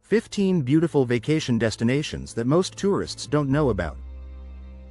15 beautiful vacation destinations that most tourists don't know about.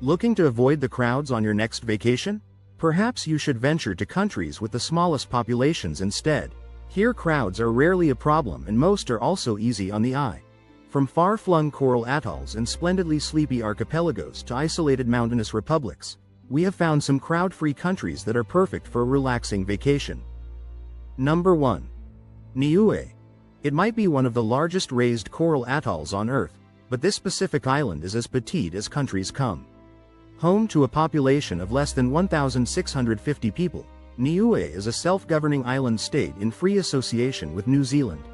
Looking to avoid the crowds on your next vacation? Perhaps you should venture to countries with the smallest populations instead. Here crowds are rarely a problem and most are also easy on the eye. From far-flung coral atolls and splendidly sleepy archipelagos to isolated mountainous republics, we have found some crowd-free countries that are perfect for a relaxing vacation. Number 1. Niue. It might be one of the largest raised coral atolls on Earth, but this Pacific island is as petite as countries come. Home to a population of less than 1,650 people, Niue is a self-governing island state in free association with New Zealand.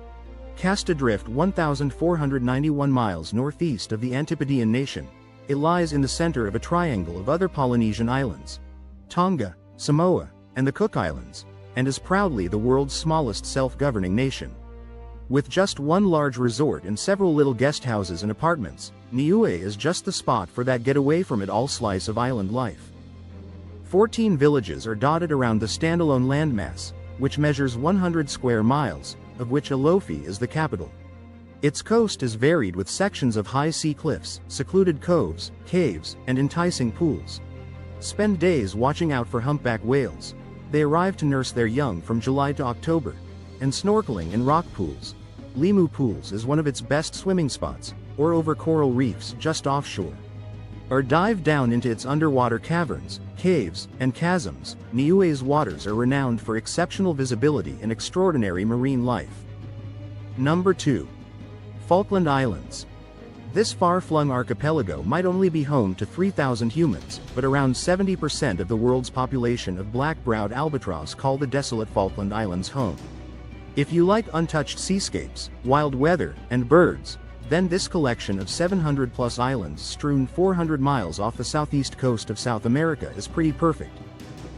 Cast adrift 1,491 miles northeast of the Antipodean nation, it lies in the center of a triangle of other Polynesian islands, Tonga, Samoa, and the Cook Islands, and is proudly the world's smallest self-governing nation. With just one large resort and several little guest houses and apartments, Niue is just the spot for that get-away-from-it-all slice of island life. 14 villages are dotted around the standalone landmass, which measures 100 square miles, of which Alofi is the capital. Its coast is varied with sections of high sea cliffs, secluded coves, caves, and enticing pools. Spend days watching out for humpback whales. They arrive to nurse their young from July to October, and snorkeling in rock pools. Limu Pools is one of its best swimming spots, or over coral reefs just offshore. Or dive down into its underwater caverns, caves, and chasms. Niue's waters are renowned for exceptional visibility and extraordinary marine life. Number 2. Falkland Islands. This far-flung archipelago might only be home to 3,000 humans, but around 70% of the world's population of black-browed albatross call the desolate Falkland Islands home. If you like untouched seascapes, wild weather, and birds, then this collection of 700-plus islands strewn 400 miles off the southeast coast of South America is pretty perfect.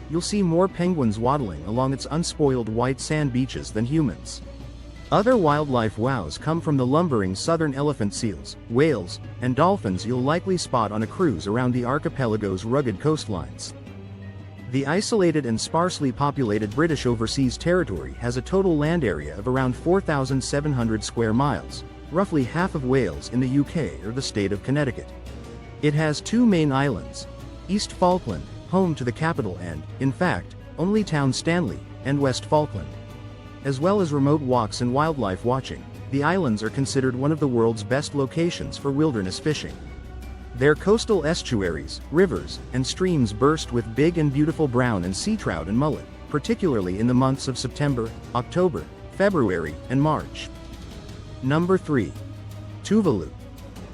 You'll see more penguins waddling along its unspoiled white sand beaches than humans. Other wildlife wows come from the lumbering southern elephant seals, whales, and dolphins you'll likely spot on a cruise around the archipelago's rugged coastlines. The isolated and sparsely populated British Overseas Territory has a total land area of around 4,700 square miles, roughly half of Wales in the UK or the state of Connecticut. It has two main islands, East Falkland, home to the capital and, in fact, only town Stanley, and West Falkland. As well as remote walks and wildlife watching, the islands are considered one of the world's best locations for wilderness fishing. Their coastal estuaries, rivers, and streams burst with big and beautiful brown and sea trout and mullet, particularly in the months of September, October, February, and March. Number 3. Tuvalu.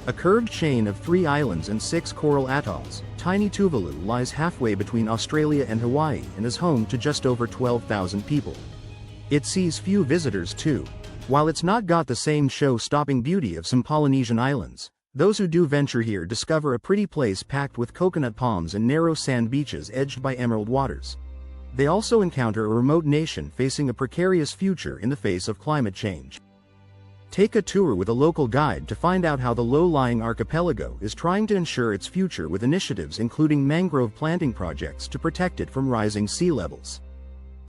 A curved chain of 3 islands and 6 coral atolls, tiny Tuvalu lies halfway between Australia and Hawaii and is home to just over 12,000 people. It sees few visitors too. While it's not got the same show-stopping beauty of some Polynesian islands, those who do venture here discover a pretty place packed with coconut palms and narrow sand beaches edged by emerald waters. They also encounter a remote nation facing a precarious future in the face of climate change. Take a tour with a local guide to find out how the low-lying archipelago is trying to ensure its future with initiatives including mangrove planting projects to protect it from rising sea levels.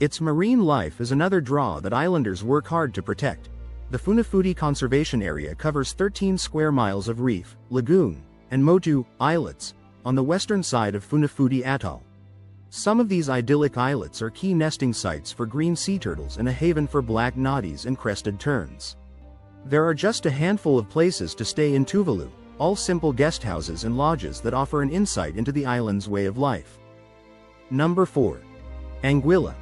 Its marine life is another draw that islanders work hard to protect. The Funafuti Conservation Area covers 13 square miles of reef, lagoon, and motu, islets, on the western side of Funafuti Atoll. Some of these idyllic islets are key nesting sites for green sea turtles and a haven for black noddies and crested terns. There are just a handful of places to stay in Tuvalu, all simple guest houses and lodges that offer an insight into the island's way of life. Number 4. Anguilla.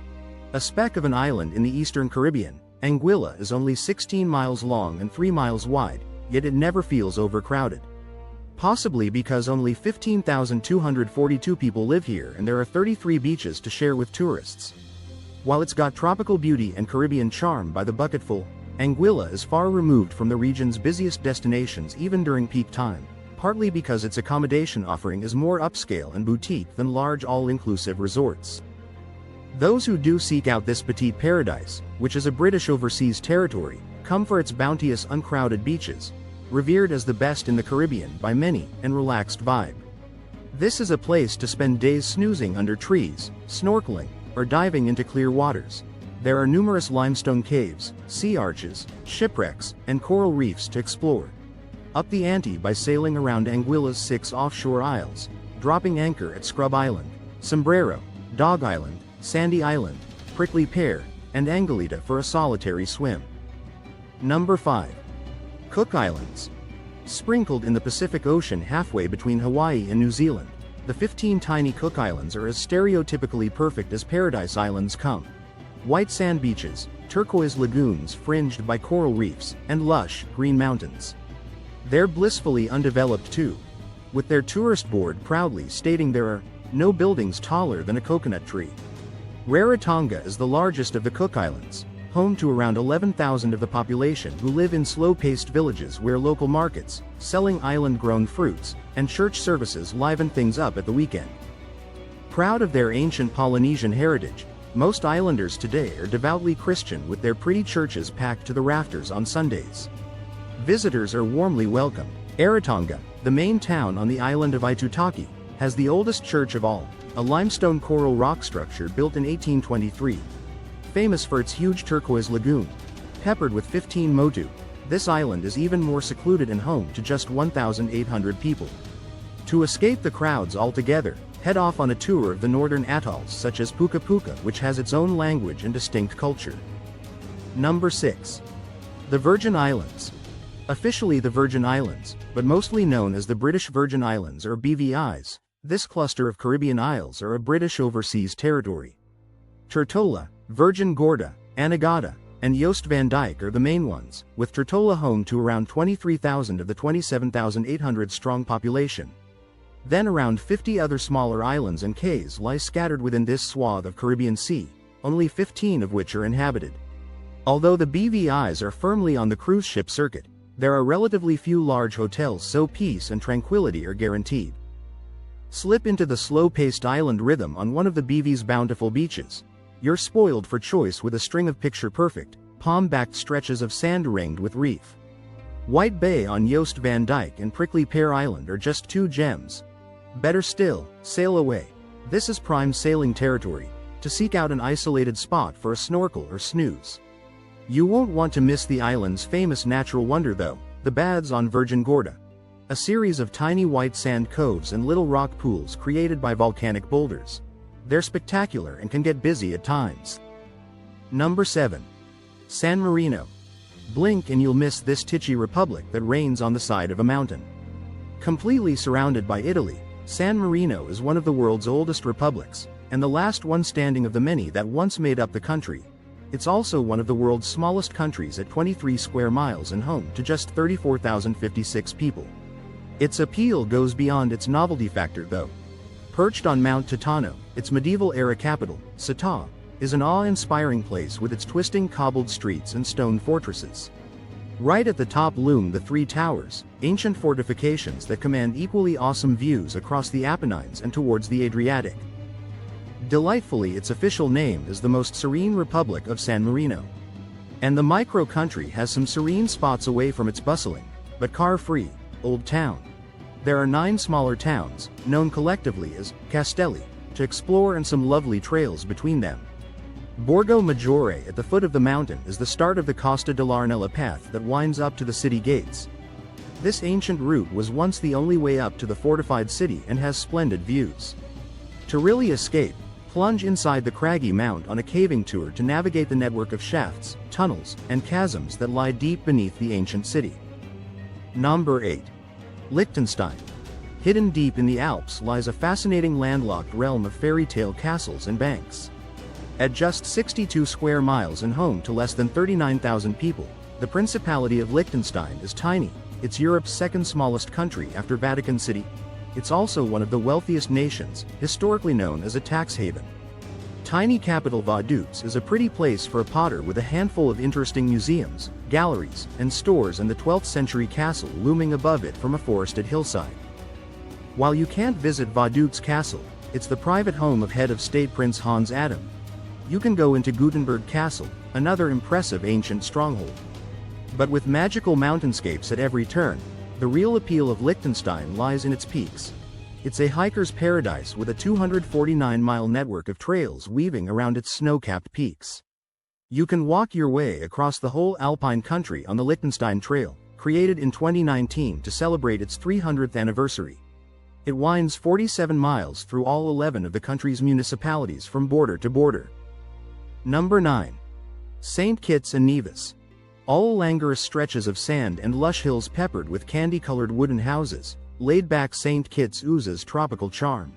A speck of an island in the eastern Caribbean, Anguilla is only 16 miles long and 3 miles wide, yet it never feels overcrowded. Possibly because only 15,242 people live here and there are 33 beaches to share with tourists. While it's got tropical beauty and Caribbean charm by the bucketful, Anguilla is far removed from the region's busiest destinations even during peak time, partly because its accommodation offering is more upscale and boutique than large all-inclusive resorts. Those who do seek out this petite paradise, which is a British Overseas Territory, come for its bounteous uncrowded beaches, revered as the best in the Caribbean by many, and relaxed vibe. This is a place to spend days snoozing under trees, snorkeling, or diving into clear waters. There are numerous limestone caves, sea arches, shipwrecks, and coral reefs to explore. Up the ante by sailing around Anguilla's 6 offshore isles, dropping anchor at Scrub Island, Sombrero, Dog Island, Sandy Island, Prickly Pear, and Angelita for a solitary swim. Number 5. Cook Islands. Sprinkled in the Pacific Ocean halfway between Hawaii and New Zealand, the 15 tiny Cook Islands are as stereotypically perfect as Paradise Islands come. White sand beaches, turquoise lagoons fringed by coral reefs, and lush, green mountains. They're blissfully undeveloped too, with their tourist board proudly stating there are no buildings taller than a coconut tree. Rarotonga is the largest of the Cook Islands, home to around 11,000 of the population who live in slow-paced villages where local markets, selling island-grown fruits, and church services liven things up at the weekend. Proud of their ancient Polynesian heritage, most islanders today are devoutly Christian with their pretty churches packed to the rafters on Sundays. Visitors are warmly welcomed. Rarotonga, the main town on the island of Aitutaki, has the oldest church of all, a limestone coral rock structure built in 1823. Famous for its huge turquoise lagoon, peppered with 15 motu, this island is even more secluded and home to just 1,800 people. To escape the crowds altogether, head off on a tour of the northern atolls such as Puka Puka, which has its own language and distinct culture. Number 6. The Virgin Islands. Officially the Virgin Islands, but mostly known as the British Virgin Islands or BVIs, this cluster of Caribbean isles are a British overseas territory. Tortola, Virgin Gorda, Anegada, and Joost van Dyke are the main ones, with Tortola home to around 23,000 of the 27,800 strong population. Then around 50 other smaller islands and cays lie scattered within this swath of Caribbean Sea, only 15 of which are inhabited. Although the BVIs are firmly on the cruise ship circuit, there are relatively few large hotels, so peace and tranquility are guaranteed. Slip into the slow-paced island rhythm on one of the BV's bountiful beaches. You're spoiled for choice with a string of picture-perfect, palm-backed stretches of sand ringed with reef. White Bay on Joost van Dyke and Prickly Pear Island are just 2 gems. Better still, sail away. This is prime sailing territory, to seek out an isolated spot for a snorkel or snooze. You won't want to miss the island's famous natural wonder though, the baths on Virgin Gorda. A series of tiny white sand coves and little rock pools created by volcanic boulders. They're spectacular and can get busy at times. Number 7. San Marino. Blink and you'll miss this titchy republic that reigns on the side of a mountain. Completely surrounded by Italy, San Marino is one of the world's oldest republics, and the last one standing of the many that once made up the country. It's also one of the world's smallest countries at 23 square miles and home to just 34,056 people. Its appeal goes beyond its novelty factor though. Perched on Mount Titano, its medieval-era capital, Sata, is an awe-inspiring place with its twisting cobbled streets and stone fortresses. Right at the top loom the 3 towers, ancient fortifications that command equally awesome views across the Apennines and towards the Adriatic. Delightfully, its official name is the most serene Republic of San Marino. And the micro-country has some serene spots away from its bustling, but car-free, old town. There are 9 smaller towns, known collectively as Castelli, to explore and some lovely trails between them. Borgo Maggiore at the foot of the mountain is the start of the Costa dell'Arnella path that winds up to the city gates. This ancient route was once the only way up to the fortified city and has splendid views. To really escape, plunge inside the craggy mount on a caving tour to navigate the network of shafts, tunnels, and chasms that lie deep beneath the ancient city. Number 8. Liechtenstein. Hidden deep in the Alps lies a fascinating landlocked realm of fairy tale castles and banks. At just 62 square miles and home to less than 39,000 people, the Principality of Liechtenstein is tiny. It's Europe's second smallest country after Vatican City. It's also one of the wealthiest nations, historically known as a tax haven. Tiny capital Vaduz is a pretty place for a potter with a handful of interesting museums, galleries, and stores, and the 12th century castle looming above it from a forested hillside. While you can't visit Vaduz Castle, it's the private home of head of state Prince Hans Adam. You can go into Gutenberg Castle, another impressive ancient stronghold. But with magical mountainscapes at every turn, the real appeal of Liechtenstein lies in its peaks. It's a hiker's paradise with a 249-mile network of trails weaving around its snow-capped peaks. You can walk your way across the whole Alpine country on the Liechtenstein Trail, created in 2019 to celebrate its 300th anniversary. It winds 47 miles through all 11 of the country's municipalities from border to border. Number 9. St. Kitts and Nevis. All languorous stretches of sand and lush hills peppered with candy-colored wooden houses, laid-back St. Kitts oozes tropical charm.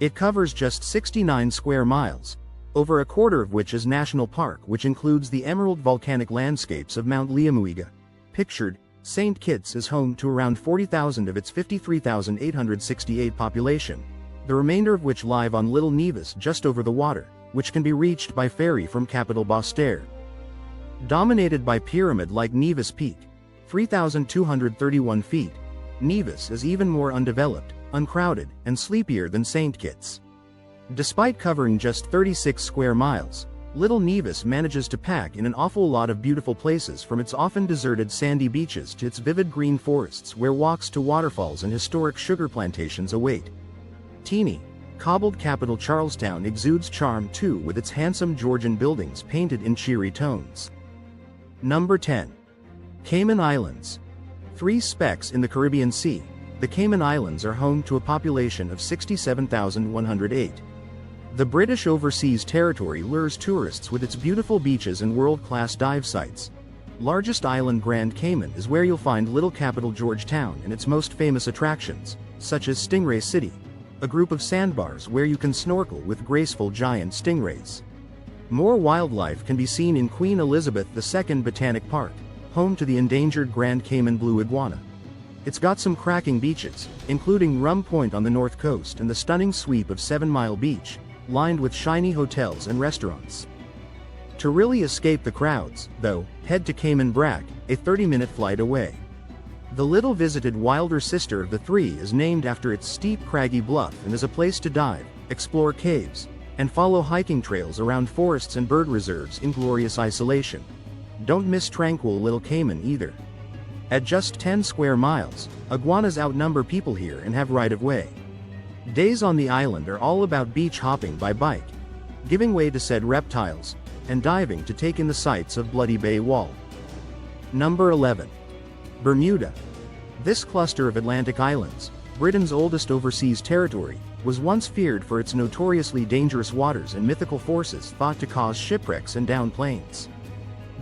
It covers just 69 square miles, over a quarter of which is national park, which includes the emerald volcanic landscapes of Mount Liamuiga. Pictured, St. Kitts is home to around 40,000 of its 53,868 population, the remainder of which live on Little Nevis just over the water, which can be reached by ferry from capital Basse-Terre. Dominated by pyramid-like Nevis Peak, 3,231 feet, Nevis is even more undeveloped, uncrowded, and sleepier than St. Kitts. Despite covering just 36 square miles, Little Nevis manages to pack in an awful lot of beautiful places, from its often deserted sandy beaches to its vivid green forests where walks to waterfalls and historic sugar plantations await. Teeny, cobbled capital Charlestown exudes charm too, with its handsome Georgian buildings painted in cheery tones. Number 10. Cayman Islands. 3 specks in the Caribbean Sea, the Cayman Islands are home to a population of 67,108. The British Overseas Territory lures tourists with its beautiful beaches and world-class dive sites. Largest island Grand Cayman is where you'll find little capital Georgetown and its most famous attractions, such as Stingray City, a group of sandbars where you can snorkel with graceful giant stingrays. More wildlife can be seen in Queen Elizabeth II Botanic Park, home to the endangered Grand Cayman blue iguana. It's got some cracking beaches, including Rum Point on the north coast and the stunning sweep of 7 Mile Beach, lined with shiny hotels and restaurants. To really escape the crowds, though, head to Cayman Brac, a 30-minute flight away. The little visited wilder sister of the three is named after its steep craggy bluff and is a place to dive, explore caves, and follow hiking trails around forests and bird reserves in glorious isolation. Don't miss tranquil Little Cayman either. At just 10 square miles, iguanas outnumber people here and have right-of-way. Days on the island are all about beach hopping by bike, giving way to said reptiles, and diving to take in the sights of Bloody Bay Wall. Number 11. Bermuda. This cluster of Atlantic islands, Britain's oldest overseas territory, was once feared for its notoriously dangerous waters and mythical forces thought to cause shipwrecks and downed planes.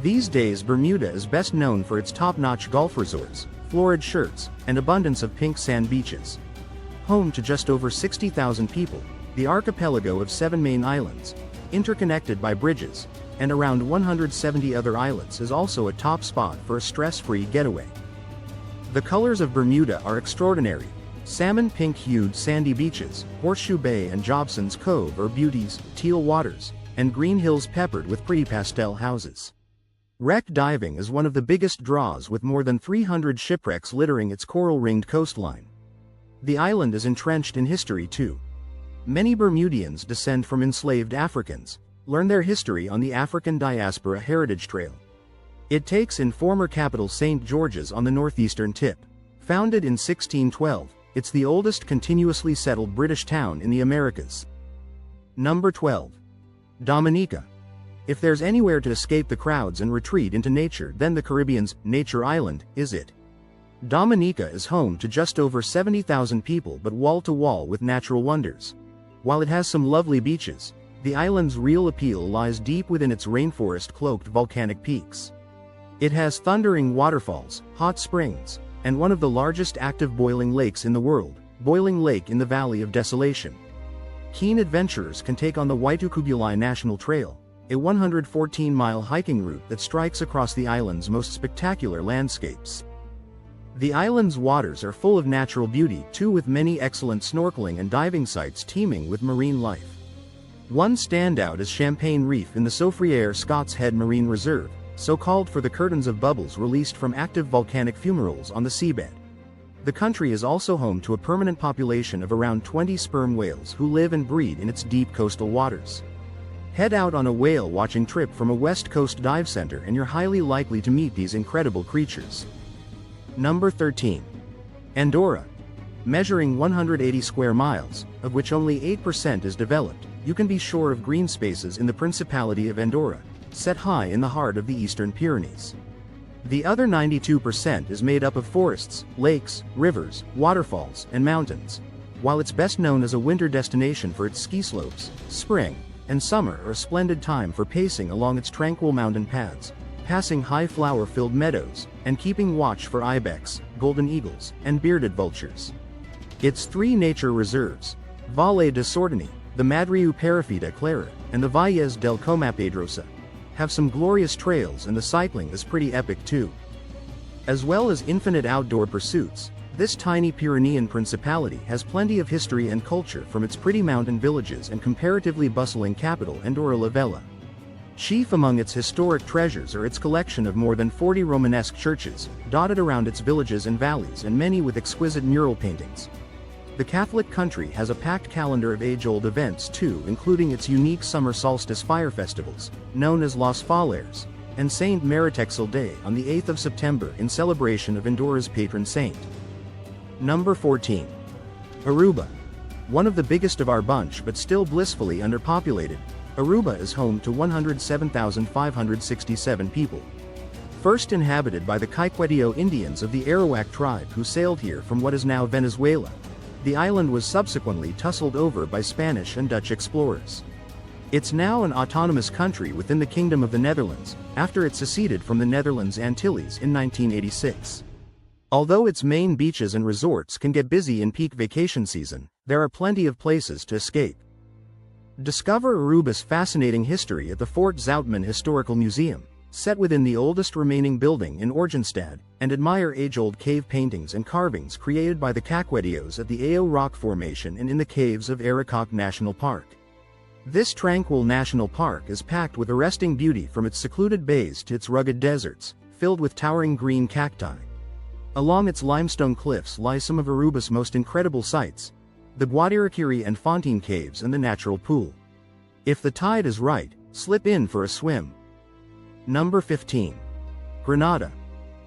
These days Bermuda is best known for its top-notch golf resorts, florid shirts, and abundance of pink sand beaches. Home to just over 60,000 people, the archipelago of 7 main islands, interconnected by bridges, and around 170 other islets, is also a top spot for a stress-free getaway. The colors of Bermuda are extraordinary. Salmon pink-hued sandy beaches, Horseshoe Bay and Jobson's Cove are beauties, teal waters, and green hills peppered with pretty pastel houses. Wreck diving is one of the biggest draws, with more than 300 shipwrecks littering its coral-ringed coastline. The island is entrenched in history too. Many Bermudians descend from enslaved Africans, learn their history on the African Diaspora Heritage Trail. It takes in former capital St. George's on the northeastern tip. Founded in 1612, it's the oldest continuously settled British town in the Americas. Number 12. Dominica. If there's anywhere to escape the crowds and retreat into nature, then the Caribbean's nature island is it. Dominica is home to just over 70,000 people, but wall-to-wall with natural wonders. While it has some lovely beaches, the island's real appeal lies deep within its rainforest-cloaked volcanic peaks. It has thundering waterfalls, hot springs, and one of the largest active boiling lakes in the world, Boiling Lake in the Valley of Desolation. Keen adventurers can take on the Waitukubuli National Trail, a 114-mile hiking route that strikes across the island's most spectacular landscapes. The island's waters are full of natural beauty too, with many excellent snorkeling and diving sites teeming with marine life. One standout is Champagne Reef in the Soufriere Scots Head Marine Reserve, so called for the curtains of bubbles released from active volcanic fumaroles on the seabed. The country is also home to a permanent population of around 20 sperm whales who live and breed in its deep coastal waters. Head out on a whale watching trip from a West Coast dive center and you're highly likely to meet these incredible creatures. Number 13. Andorra. Measuring 180 square miles, of which only 8% is developed, you can be sure of green spaces in the Principality of Andorra, set high in the heart of the Eastern Pyrenees. The other 92% is made up of forests, lakes, rivers, waterfalls, and mountains. While it's best known as a winter destination for its ski slopes, spring and summer are a splendid time for pacing along its tranquil mountain paths, passing high flower-filled meadows, and keeping watch for ibex, golden eagles, and bearded vultures. Its three nature reserves, Valle de Sordini, the Madriu Perifida Clara, and the Valles del Comapedrosa, have some glorious trails, and the cycling is pretty epic too. As well as infinite outdoor pursuits, this tiny Pyrenean principality has plenty of history and culture, from its pretty mountain villages and comparatively bustling capital Andorra la Vella. Chief among its historic treasures are its collection of more than 40 Romanesque churches, dotted around its villages and valleys, and many with exquisite mural paintings. The Catholic country has a packed calendar of age-old events too, including its unique summer solstice fire festivals, known as Los Fallers, and Saint Maritexel Day on the 8th of September in celebration of Andorra's patron saint. Number 14. Aruba. One of the biggest of our bunch but still blissfully underpopulated, Aruba is home to 107,567 people. First inhabited by the Caquedio Indians of the Arawak tribe who sailed here from what is now Venezuela, the island was subsequently tussled over by Spanish and Dutch explorers. It's now an autonomous country within the Kingdom of the Netherlands, after it seceded from the Netherlands Antilles in 1986. Although its main beaches and resorts can get busy in peak vacation season, there are plenty of places to escape. Discover Aruba's fascinating history at the Fort Zoutman Historical Museum, set within the oldest remaining building in Oranjestad, and admire age-old cave paintings and carvings created by the Caquedios at the Ayo Rock Formation and in the caves of Arikok National Park. This tranquil national park is packed with arresting beauty, from its secluded bays to its rugged deserts, filled with towering green cacti. Along its limestone cliffs lie some of Aruba's most incredible sights, the Guadiraquiri and Fontaine caves and the natural pool. If the tide is right, slip in for a swim. Number 15. Grenada.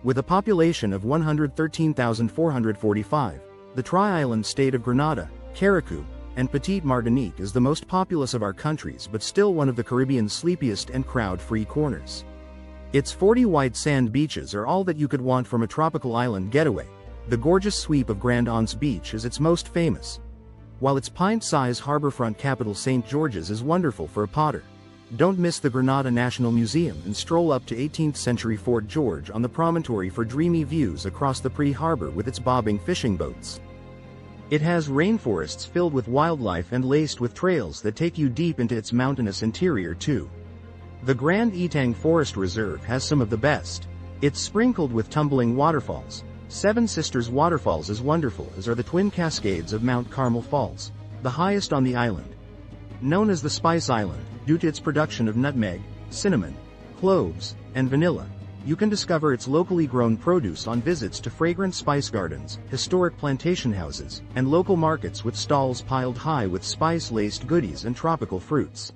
With a population of 113,445, the tri-island state of Grenada, Carriacou, and Petite Martinique is the most populous of our countries, but still one of the Caribbean's sleepiest and crowd-free corners. Its 40 white sand beaches are all that you could want from a tropical island getaway. The gorgeous sweep of Grand Anse Beach is its most famous, while its pint-sized harborfront capital St. George's is wonderful for a potter. Don't miss the Grenada National Museum and stroll up to 18th-century Fort George on the promontory for dreamy views across the pretty harbor with its bobbing fishing boats. It has rainforests filled with wildlife and laced with trails that take you deep into its mountainous interior too. The Grand Etang Forest Reserve has some of the best. It's sprinkled with tumbling waterfalls. Seven Sisters Waterfalls is wonderful, as are the twin cascades of Mount Carmel Falls, the highest on the island. Known as the Spice Island, due to its production of nutmeg, cinnamon, cloves, and vanilla, you can discover its locally grown produce on visits to fragrant spice gardens, historic plantation houses, and local markets with stalls piled high with spice-laced goodies and tropical fruits.